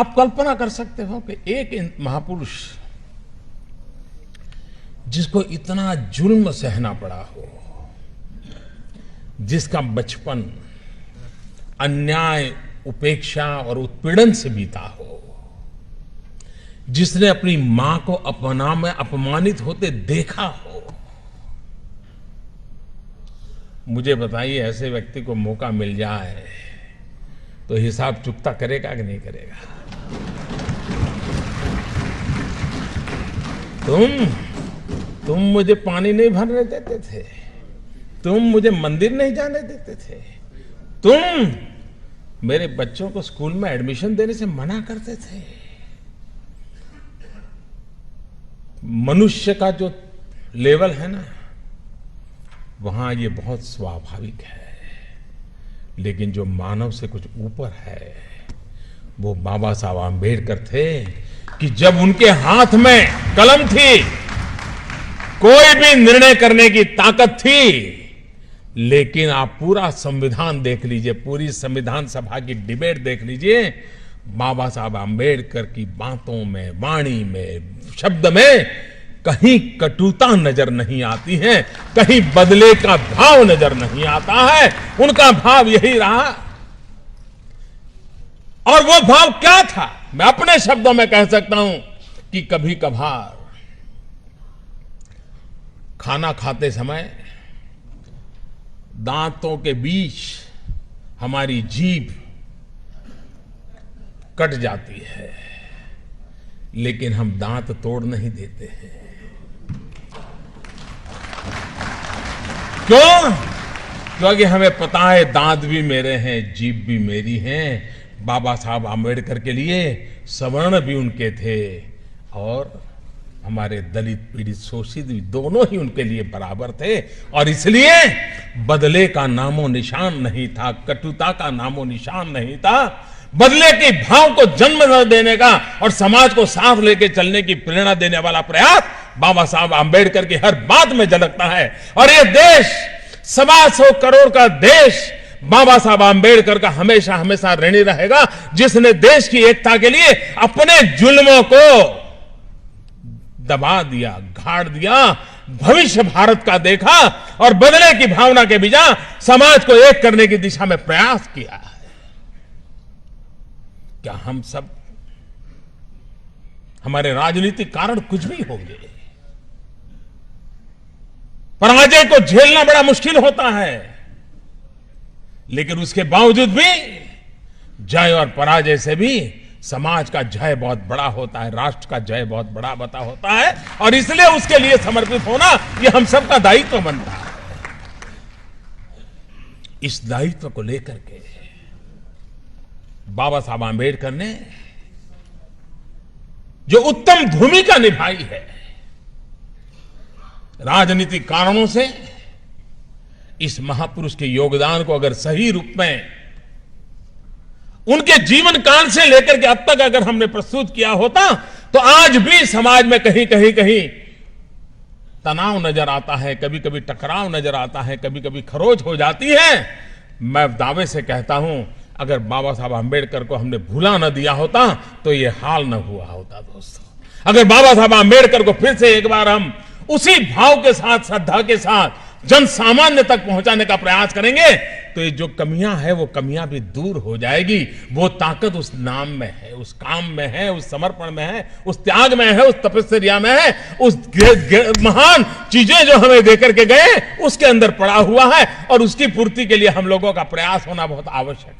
आप कल्पना कर सकते हो कि एक महापुरुष जिसको इतना जुल्म सहना पड़ा हो, जिसका बचपन अन्याय, उपेक्षा और उत्पीड़न से बीता हो, जिसने अपनी मां को अपना में अपमानित होते देखा हो, मुझे बताइए ऐसे व्यक्ति को मौका मिल जाए तो हिसाब चुकता करेगा कि नहीं करेगा? तुम मुझे पानी नहीं भरने देते थे, तुम मुझे मंदिर नहीं जाने देते थे, तुम मेरे बच्चों को स्कूल में एडमिशन देने से मना करते थे। मनुष्य का जो लेवल है ना, वहां ये बहुत स्वाभाविक है, लेकिन जो मानव से कुछ ऊपर है वो बाबा साहब आंबेडकर थे कि जब उनके हाथ में कलम थी, कोई भी निर्णय करने की ताकत थी। लेकिन आप पूरा संविधान देख लीजिए, पूरी संविधान सभा की डिबेट देख लीजिए, बाबा साहब आंबेडकर की बातों में, वाणी में, शब्द में कहीं कटुता नजर नहीं आती है, कहीं बदले का भाव नजर नहीं आता है। उनका भाव यही रहा। और वो भाव क्या था? मैं अपने शब्दों में कह सकता हूं कि कभी कभार खाना खाते समय दांतों के बीच हमारी जीभ कट जाती है, लेकिन हम दांत तोड़ नहीं देते हैं। क्यों? क्योंकि हमें पता है दांत भी मेरे हैं, जीभ भी मेरी है। बाबा साहब आंबेडकर के लिए सवर्ण भी उनके थे और हमारे दलित, पीड़ित, शोषित भी दोनों ही उनके लिए बराबर थे। और इसलिए बदले का नामो निशान नहीं था, कटुता का नामो निशान नहीं था। बदले के भाव को जन्म न देने का और समाज को साथ लेके चलने की प्रेरणा देने वाला प्रयास बाबा साहब आंबेडकर की हर बात में झलकता है। और ये देश 125 करोड़ का देश बाबा साहब आंबेडकर का हमेशा हमेशा ऋणी रहेगा, जिसने देश की एकता के लिए अपने जुल्मों को दबा दिया, गाड़ दिया, भविष्य भारत का देखा और बदले की भावना के बिना समाज को एक करने की दिशा में प्रयास किया है। क्या हम सब, हमारे राजनीतिक कारण कुछ भी होंगे, पराजय को झेलना बड़ा मुश्किल होता है, लेकिन उसके बावजूद भी जय और पराजय से भी समाज का जय बहुत बड़ा होता है, राष्ट्र का जय बहुत बड़ा बता होता है। और इसलिए उसके लिए समर्पित होना ये हम सबका दायित्व बनता है। इस दायित्व को लेकर के बाबा साहब आंबेडकर ने जो उत्तम भूमिका निभाई है, राजनीतिक कारणों से इस महापुरुष के योगदान को अगर सही रूप में उनके जीवन काल से लेकर के अब तक अगर हमने प्रस्तुत किया होता तो आज भी समाज में कहीं कहीं तनाव नजर आता है, कभी कभी टकराव नजर आता है, कभी कभी खरोच हो जाती है। मैं दावे से कहता हूं, अगर बाबा साहब आंबेडकर को हमने भूला न दिया होता तो यह हाल न हुआ होता। दोस्तों, अगर बाबा साहब आंबेडकर को फिर से एक बार हम उसी भाव के साथ, श्रद्धा के साथ जन सामान्य तक पहुंचाने का प्रयास करेंगे तो ये जो कमियां है वो कमियां भी दूर हो जाएगी। वो ताकत उस नाम में है, उस काम में है, उस समर्पण में है, उस त्याग में है, उस तपस्या में है, उस महान चीजें जो हमें देकर के गए उसके अंदर पड़ा हुआ है। और उसकी पूर्ति के लिए हम लोगों का प्रयास होना बहुत आवश्यक है।